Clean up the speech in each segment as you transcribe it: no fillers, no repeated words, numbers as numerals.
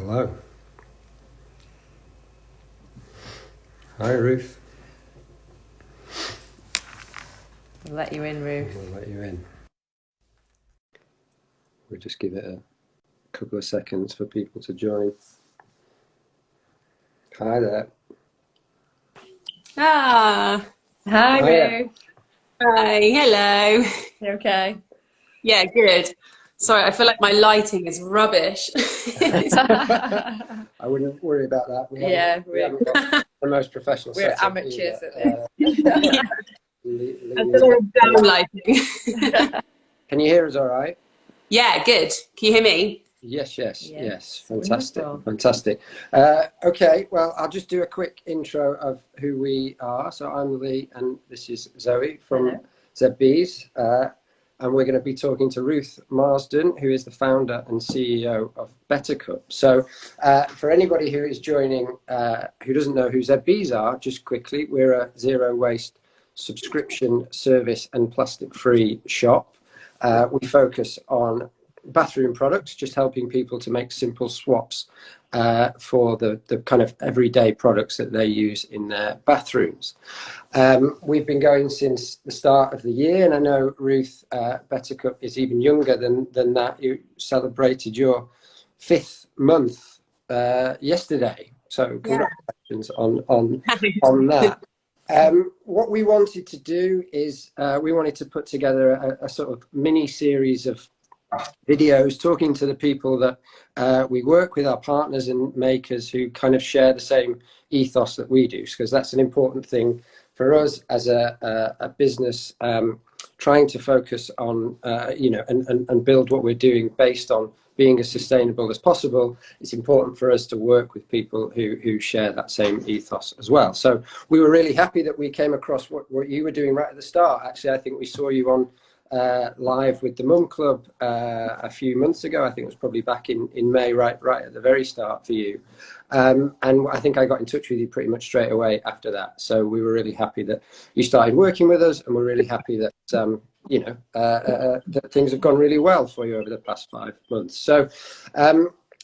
Hello. Hi, Ruth. I'll let you in, Ruth. We'll let you in. We'll just give it a couple of seconds for people to join. Hi there. Ah, hi, Hiya. Ruth. Hi, hello. You okay? Yeah, good. Sorry, I feel like my lighting is rubbish. I wouldn't worry about that. We haven't got the most professional we're setup amateurs either. at this. I feel like down lighting. Can you hear us all right? Yeah, good. Can you hear me? Yes. Fantastic. Wonderful. Fantastic. Okay, well, I'll just do a quick intro of who we are. So I'm Lee, and this is Zoe from Hello. Zed Bees. And we're going to be talking to Ruth Marsden, who is the founder and CEO of Better Cup. So for anybody who is joining, who doesn't know who Zed Bees are, just quickly, we're a zero waste subscription service and plastic-free shop. We focus on bathroom products, just helping people to make simple swaps for the kind of everyday products that they use in their bathrooms. We've been going since the start of the year, and I know Ruth, Better Cup is even younger than that. You celebrated your 5th month yesterday, so congratulations on that. What we wanted to do is we wanted to put together a sort of mini series of videos talking to the people that we work with, our partners and makers who kind of share the same ethos that we do, because that's an important thing for us as a business, trying to focus on and build what we're doing based on being as sustainable as possible. It's important for us to work with people who share that same ethos as well. So we were really happy that we came across what you were doing right at the start. Actually, I think we saw you on live with the Mum Club a few months ago. I think it was probably back in May, right at the very start for you. And I think I got in touch with you pretty much straight away after that. So we were really happy that you started working with us, and we're really happy that that things have gone really well for you over the past 5 months. So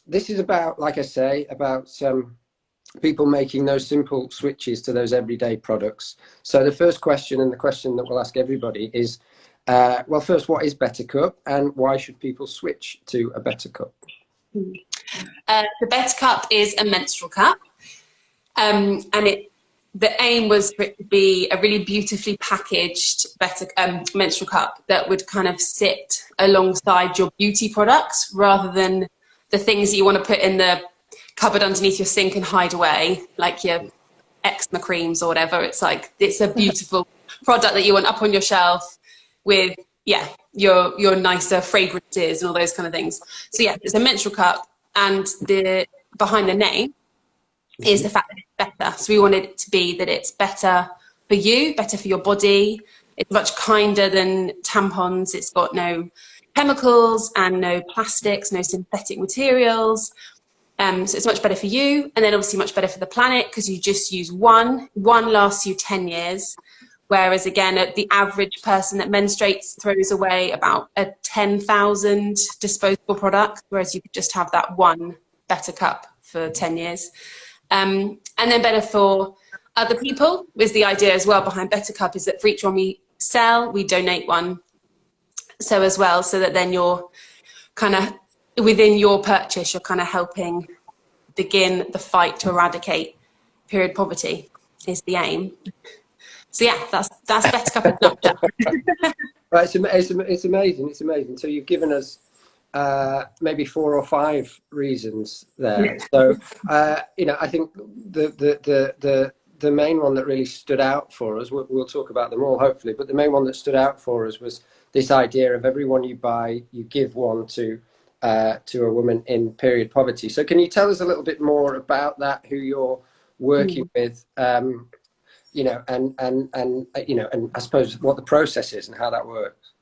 this is about, like I say, about people making those simple switches to those everyday products. So the first question, and the question that we'll ask everybody, is well, first, what is Better Cup, and why should people switch to a Better Cup? The Better Cup is a menstrual cup, and the aim was for it to be a really beautifully packaged menstrual cup that would kind of sit alongside your beauty products rather than the things that you want to put in the cupboard underneath your sink and hide away, like your eczema creams or whatever. It's like, it's a beautiful product that you want up on your shelf with your nicer fragrances and all those kind of things. So yeah, it's a menstrual cup, and the behind the name is the fact that it's better. So we wanted it to be that it's better for you, better for your body. It's much kinder than tampons. It's got no chemicals and no plastics, no synthetic materials. So it's much better for you, and then obviously much better for the planet, because you just use one. One lasts you 10 years. Whereas again, the average person that menstruates throws away about 10,000 disposable products, whereas you could just have that one Better Cup for 10 years. And then better for other people was the idea as well behind Better Cup, is that for each one we sell, we donate one. So as well, so that then you're kind of, within your purchase, you're kind of helping begin the fight to eradicate period poverty is the aim. So yeah, that's Better Cup in a nutshell. Right, it's amazing. It's amazing. So you've given us maybe 4 or 5 reasons there. So I think the main one that really stood out for us, we'll talk about them all hopefully, but the main one that stood out for us was this idea of everyone you buy, you give one to a woman in period poverty. So can you tell us a little bit more about that? Who you're working with? And I suppose what the process is and how that works.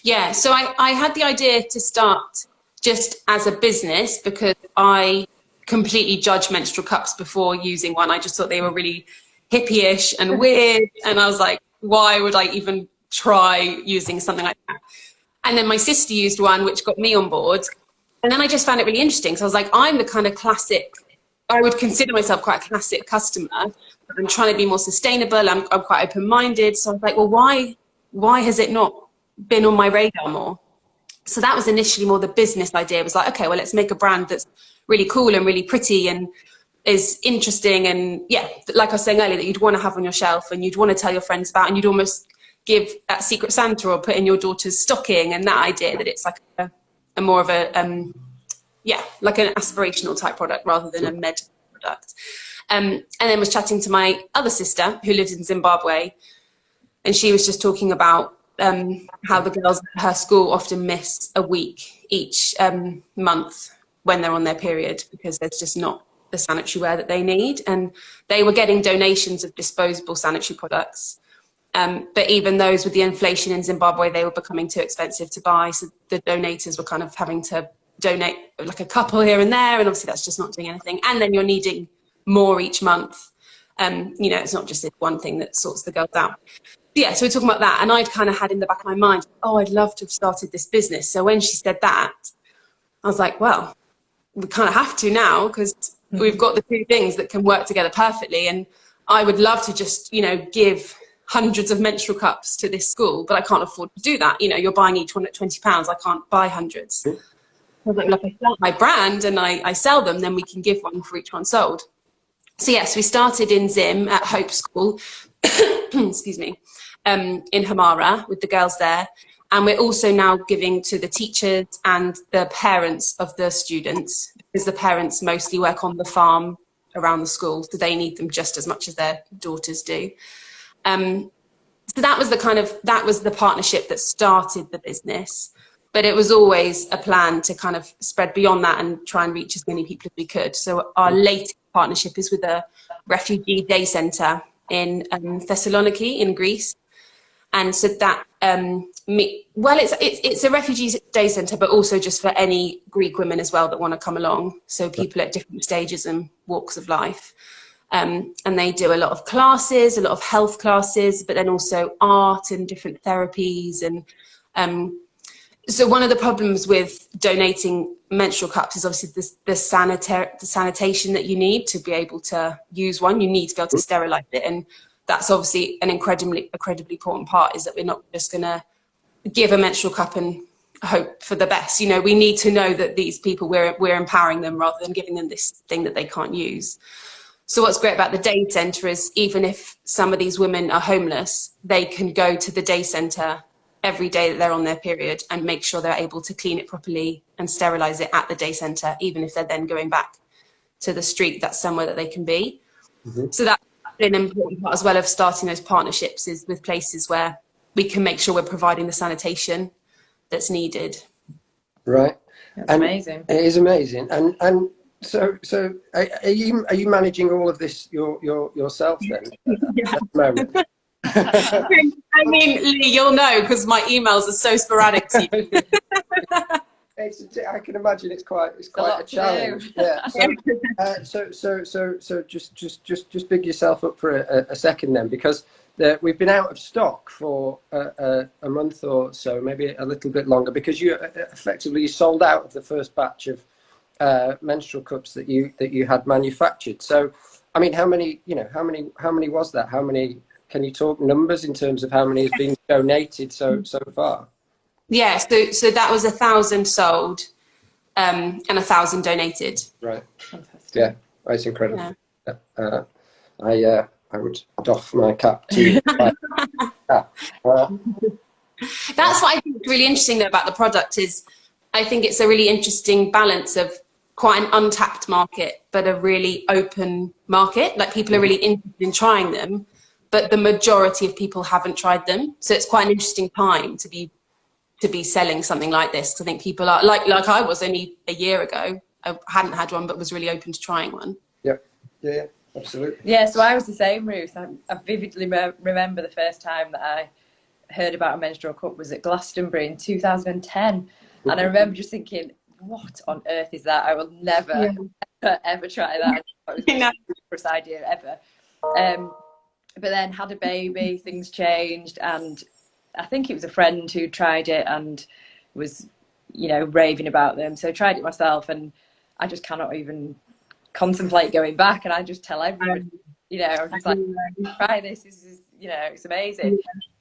Yeah, so I had the idea to start just as a business because I completely judged menstrual cups before using one. I just thought they were really hippie-ish and weird, and I was like, why would I even try using something like that? And then my sister used one, which got me on board. And then I just found it really interesting. So I was like, I'm the kind of classic, I would consider myself quite a classic customer. I'm trying to be more sustainable. I'm quite open-minded. So I was like, well, why has it not been on my radar more? So that was initially more the business idea. It was like, okay, well, let's make a brand that's really cool and really pretty and is interesting. And yeah, like I was saying earlier, that you'd want to have on your shelf and you'd want to tell your friends about, and you'd almost give at Secret Santa or put in your daughter's stocking. And that idea that it's like a more of a, like an aspirational type product rather than a med product. And then was chatting to my other sister who lives in Zimbabwe, and she was just talking about how the girls at her school often miss a week each month when they're on their period because there's just not the sanitary wear that they need. And they were getting donations of disposable sanitary products. But even those, with the inflation in Zimbabwe, they were becoming too expensive to buy. So the donators were kind of having to donate like a couple here and there. And obviously that's just not doing anything. And then you're needing more each month. It's not just this one thing that sorts the girls out. Yeah, so we're talking about that. And I'd kind of had in the back of my mind, oh, I'd love to have started this business. So when she said that, I was like, well, we kind of have to now because we've got the two things that can work together perfectly. And I would love to just, give hundreds of menstrual cups to this school, but I can't afford to do that. You're buying each one at £20. I can't buy hundreds. I was like, if I start my brand and I sell them, then we can give one for each one sold. So yes, we started in Zim at Hope School, excuse me, in Hamara with the girls there. And we're also now giving to the teachers and the parents of the students, because the parents mostly work on the farm around the school, so they need them just as much as their daughters do. So that was the partnership that started the business, but it was always a plan to kind of spread beyond that and try and reach as many people as we could. So our latest partnership is with a refugee day centre in Thessaloniki in Greece. And so that, it's a refugees day centre, but also just for any Greek women as well that want to come along. So people at different stages and walks of life. And they do a lot of classes, a lot of health classes, but then also art and different therapies. And so one of the problems with donating menstrual cups is obviously the sanitation that you need to be able to use one. You need to be able to sterilise it. And that's obviously an incredibly important part, is that we're not just going to give a menstrual cup and hope for the best. We need to know that these people, we're empowering them rather than giving them this thing that they can't use. So what's great about the day centre is even if some of these women are homeless, they can go to the day centre every day that they're on their period and make sure they're able to clean it properly and sterilise it at the day centre, even if they're then going back to the street. That's somewhere that they can be. Mm-hmm. So that's an important part as well of starting those partnerships, is with places where we can make sure we're providing the sanitation that's needed. Right. That's amazing. It is amazing. And so are you managing all of this yourself then? Yeah. At the moment? I mean, Lee, you'll know because my emails are so sporadic to you. I can imagine it's quite a challenge. Yeah. So just big yourself up for a second then, because we've been out of stock for a month or so, maybe a little bit longer, because you effectively sold out of the first batch of menstrual cups that you had manufactured. So, I mean, how many was that? How many? Can you talk numbers in terms of how many has been donated so far? Yeah, so that was 1,000 sold and 1,000 donated. Right. Fantastic. Yeah, that's incredible. Yeah. I would doff my cap to That's what I think is really interesting though about the product, is I think it's a really interesting balance of quite an untapped market, but a really open market. Like, people are really interested in trying them, but the majority of people haven't tried them. So it's quite an interesting time to be selling something like this. I think people are like I was only a year ago. I hadn't had one, but was really open to trying one. Yeah, absolutely. Yeah, so I was the same, Ruth. I vividly remember the first time that I heard about a menstrual cup was at Glastonbury in 2010. And I remember just thinking, what on earth is that? I will never, ever try that. It was the worst idea ever. But then had a baby, things changed, and I think it was a friend who tried it and was you know, raving about them. So I tried it myself, and I just cannot even contemplate going back. And I just tell everybody, you know, I'm just like, try this. This is, you know, it's amazing.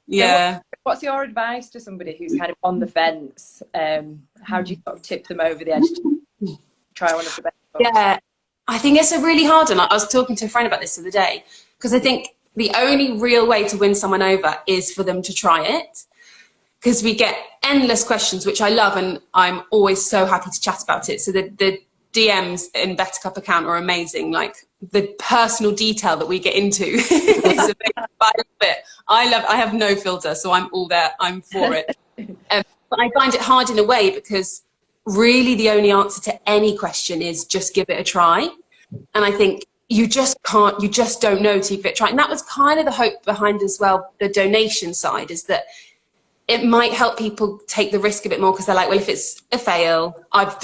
Yeah. So what's your advice to somebody who's kind of on the fence? How do you sort of tip them over the edge to try one of the best books? Yeah, I think it's a really hard one. I was talking to a friend about this the other day, because I think the only real way to win someone over is for them to try it. Because we get endless questions, which I love, and I'm always so happy to chat about it. So the DMs in Better Cup account are amazing. Like the personal detail that we get into is amazing. I love it. I have no filter, so I'm all there. I'm for it. But I find it hard in a way, because really the only answer to any question is just give it a try. And I think you just don't know till you give it a try. And that was kind of the hope behind as well, the donation side, is that it might help people take the risk a bit more, because they're like, well, if it's a fail, I've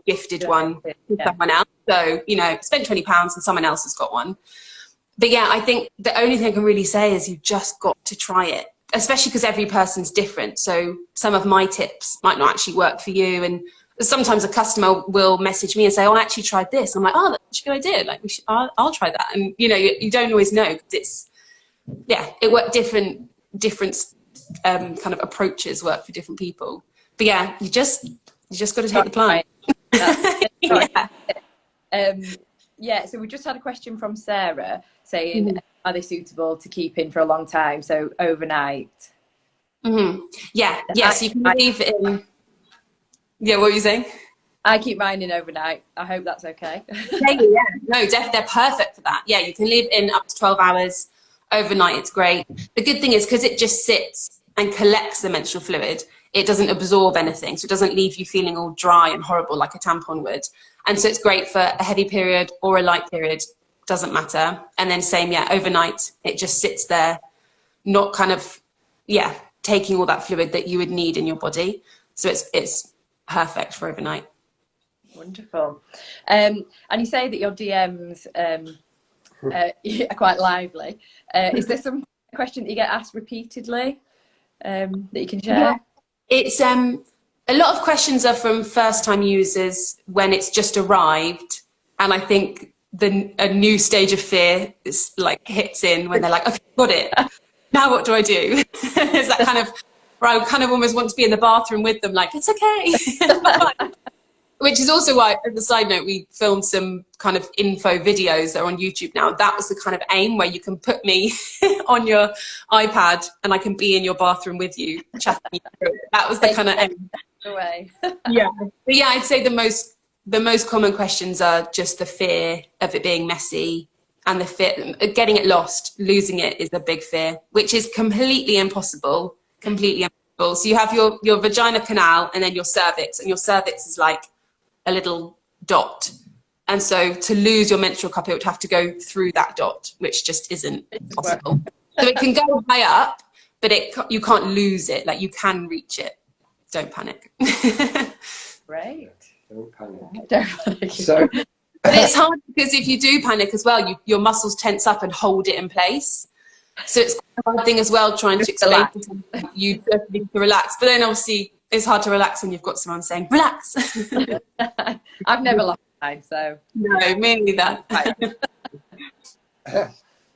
gifted one to someone else. So, you know, spend £20 and someone else has got one. But yeah, I think the only thing I can really say is you've just got to try it, especially because every person's different. So some of my tips might not actually work for you. And sometimes a customer will message me and say, oh, I actually tried this. I'm like, oh, that's a good idea. Like, I'll try that. And, you know, you don't always know, because it's, yeah, it worked different kind of approaches work for different people. But yeah, you just got to take the plunge. Yeah, so we just had a question from Sarah saying, are they suitable to keep in for a long time? So overnight. Yeah, so you can leave it in. Yeah, what were you saying? I keep mine in overnight. I hope that's okay. Yeah. No, they're perfect for that. Yeah, you can leave in up to 12 hours. Overnight, it's great. The good thing is, because it just sits and collects the menstrual fluid, it doesn't absorb anything. So it doesn't leave you feeling all dry and horrible like a tampon would. And so it's great for a heavy period or a light period, doesn't matter. And then same, overnight, it just sits there, not kind of, taking all that fluid that you would need in your body. So it's perfect for overnight. Wonderful. And you say that your DMs are quite lively. Is there some question that you get asked repeatedly that you can share? Yeah. It's a lot of questions are from first-time users when it's just arrived, and I think a new stage of fear is like hits in when they're like, okay, got it. Now what do I do? It's that kind of where I kind of almost want to be in the bathroom with them, like, it's okay. Which is also why, as a side note, we filmed some kind of info videos that are on YouTube now. That was the kind of aim, where you can put me on your iPad and I can be in your bathroom with you, chatting you through it. That was the kind of aim. Away. Yeah. But yeah, I'd say the most common questions are just the fear of it being messy, and the fear getting it lost. Losing it is a big fear, which is completely impossible. Completely impossible. So you have your vagina canal and then your cervix, and your cervix is like a little dot, and so to lose your menstrual cup, it would have to go through that dot, which just isn't possible. So it can go high up, but you can't lose it. Like, you can reach it. Don't panic. Great. Don't panic. Don't panic. So, but it's hard, because if you do panic as well, your muscles tense up and hold it in place. So it's a hard thing as well, trying to explain to someone you just need to relax. But then obviously it's hard to relax when you've got someone saying, relax. I've never lost time, so. No, me neither.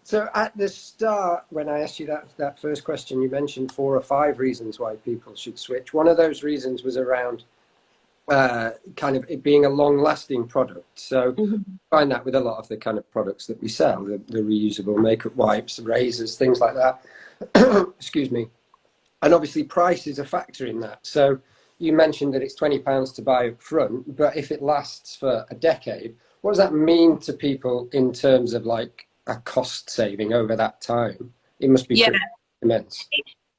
So at the start, when I asked you that first question, you mentioned 4 or 5 reasons why people should switch. One of those reasons was around kind of it being a long-lasting product. So I find that with a lot of the kind of products that we sell, the reusable makeup wipes, razors, things like that. Excuse me. And obviously price is a factor in that. So you mentioned that it's £20 to buy up front, but if it lasts for a decade, what does that mean to people in terms of like a cost saving over that time? It must be pretty immense.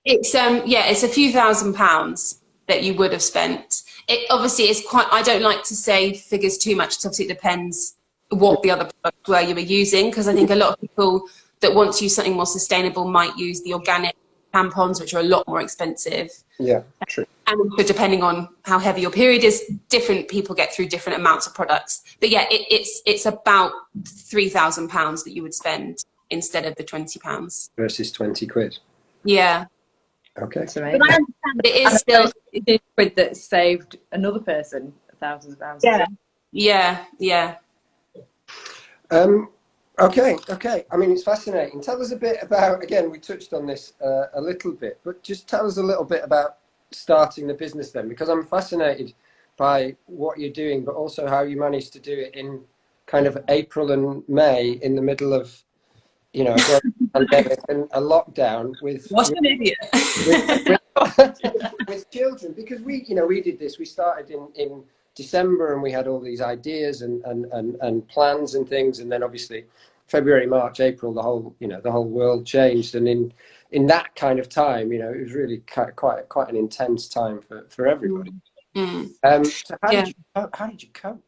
It's it's a few £1,000s that you would have spent. It obviously is quite, I don't like to say figures too much, because obviously it depends what the other products were you were using, because I think a lot of people that want to use something more sustainable might use the organic tampons, which are a lot more expensive. Yeah, true. And also, depending on how heavy your period is, different people get through different amounts of products. But yeah, it's about £3,000 that you would spend instead of the £20. Versus 20 quid. Yeah. Okay. That's But amazing. I understand it And is still. it did with that saved another person thousands of pounds. Yeah. Yeah. Okay. I mean, it's fascinating. Tell us a bit about, again, we touched on this a little bit, but just tell us a little bit about starting the business then, because I'm fascinated by what you're doing, but also how you managed to do it in kind of April and May in the middle of, you know, a global pandemic and a lockdown What an idiot. with children, because we did this. We started in December and we had all these ideas and plans and things, and then obviously February, March, April, the whole world changed, and in that kind of time, it was really quite an intense time for everybody. So how did you cope?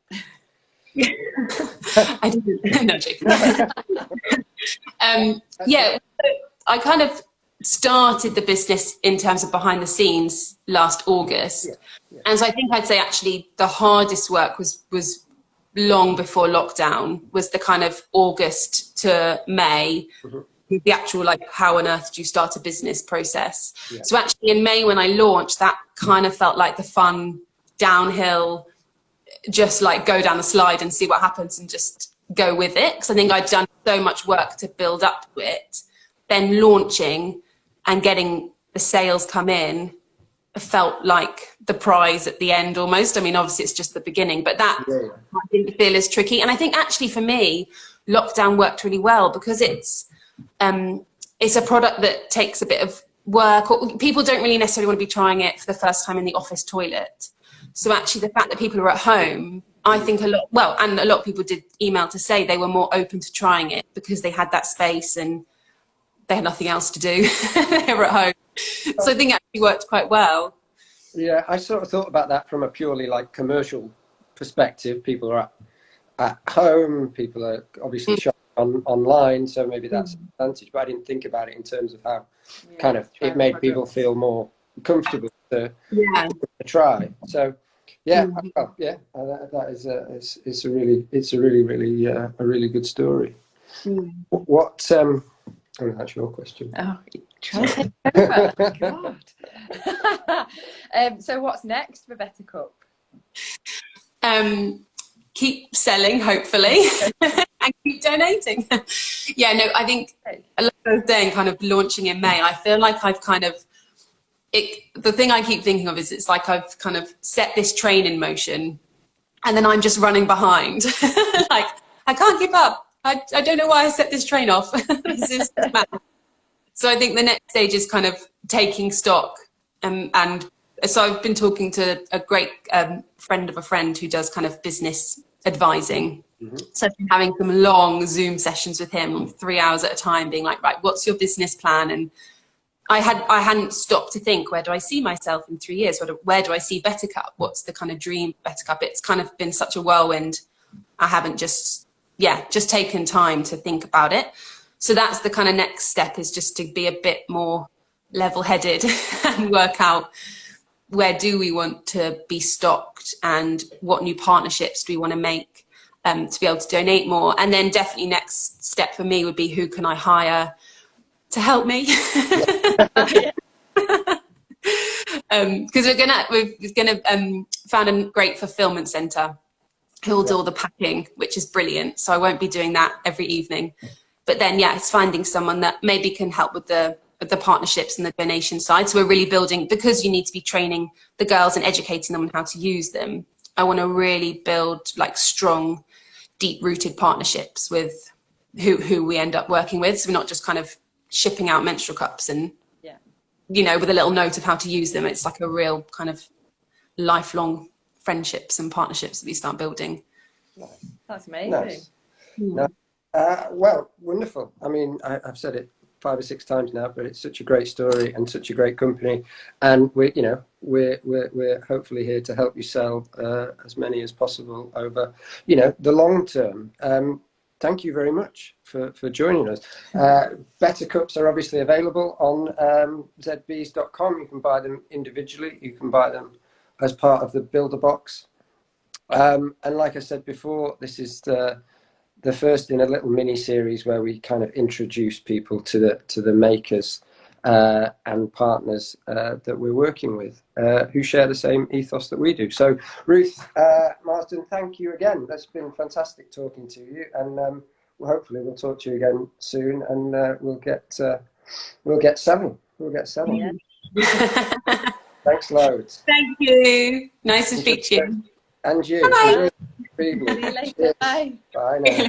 I didn't. No, joking. Yeah, I kind of started the business in terms of behind the scenes last August. Yeah. And so I think I'd say actually the hardest work was long before lockdown, was the kind of August to May, the actual like how on earth do you start a business process. Yeah. So actually in May when I launched, that kind of felt like the fun downhill, just like go down the slide and see what happens and just go with it, because I think I'd done so much work to build up to it. Then launching and getting the sales come in felt like the prize at the end almost. I mean, obviously it's just the beginning, but that I didn't feel as tricky. And I think actually for me, lockdown worked really well because it's a product that takes a bit of work, or people don't really necessarily want to be trying it for the first time in the office toilet. So actually the fact that people are at home, I think and a lot of people did email to say they were more open to trying it because they had that space and they had nothing else to do. They were at home. So I think it actually worked quite well. Yeah, I sort of thought about that from a purely like commercial perspective. People are at home, people are obviously shopping online, so maybe that's an advantage, but I didn't think about it in terms of how kind of it made people feel more comfortable to try. So that is it's a really good story. What that's your question. Oh, try to take over. God. So what's next for Better Cup? Keep selling, hopefully, and keep donating. I think like I was saying, kind of launching in May, I feel like I've kind of the thing I keep thinking of is it's like I've kind of set this train in motion and then I'm just running behind. Like I can't keep up. I don't know why I set this train off. This is mad. So I think the next stage is kind of taking stock. And so I've been talking to a great friend of a friend who does kind of business advising. So I've been having some long Zoom sessions with him, 3 hours at a time, being like, right, what's your business plan? And I hadn't stopped to think, where do I see myself in 3 years? Where do I see Better Cup? What's the kind of dream Better Cup? It's kind of been such a whirlwind. I haven't just taken time to think about it. So that's the kind of next step, is just to be a bit more level-headed and work out where do we want to be stocked and what new partnerships do we want to make to be able to donate more. And then definitely next step for me would be, who can I hire to help me? Because we're gonna found a great fulfillment center who will do all the packing, which is brilliant. So I won't be doing that every evening. But then, it's finding someone that maybe can help with the partnerships and the donation side. So we're really building, because you need to be training the girls and educating them on how to use them. I want to really build like strong, deep-rooted partnerships with who we end up working with. So we're not just kind of shipping out menstrual cups and, with a little note of how to use them. It's like a real kind of lifelong friendships and partnerships that we start building. That's amazing. Nice. Well, wonderful. I mean, I've said it 5 or 6 times now, but it's such a great story and such a great company, and we're hopefully here to help you sell as many as possible over the long term. Thank you very much for joining us. Better Cups are obviously available on zedbees.com. You can buy them individually, you can buy them as part of the Builder Box, and like I said before, this is the first in a little mini series where we kind of introduce people to the makers and partners that we're working with who share the same ethos that we do. So Ruth Marsden, thank you again. That's been fantastic talking to you, and hopefully we'll talk to you again soon, and we'll get selling. Yeah. Thanks loads. Thank you. Nice to speak to you. And you. Bye. Enjoy the evening. See you later. Cheers. Bye. Bye now.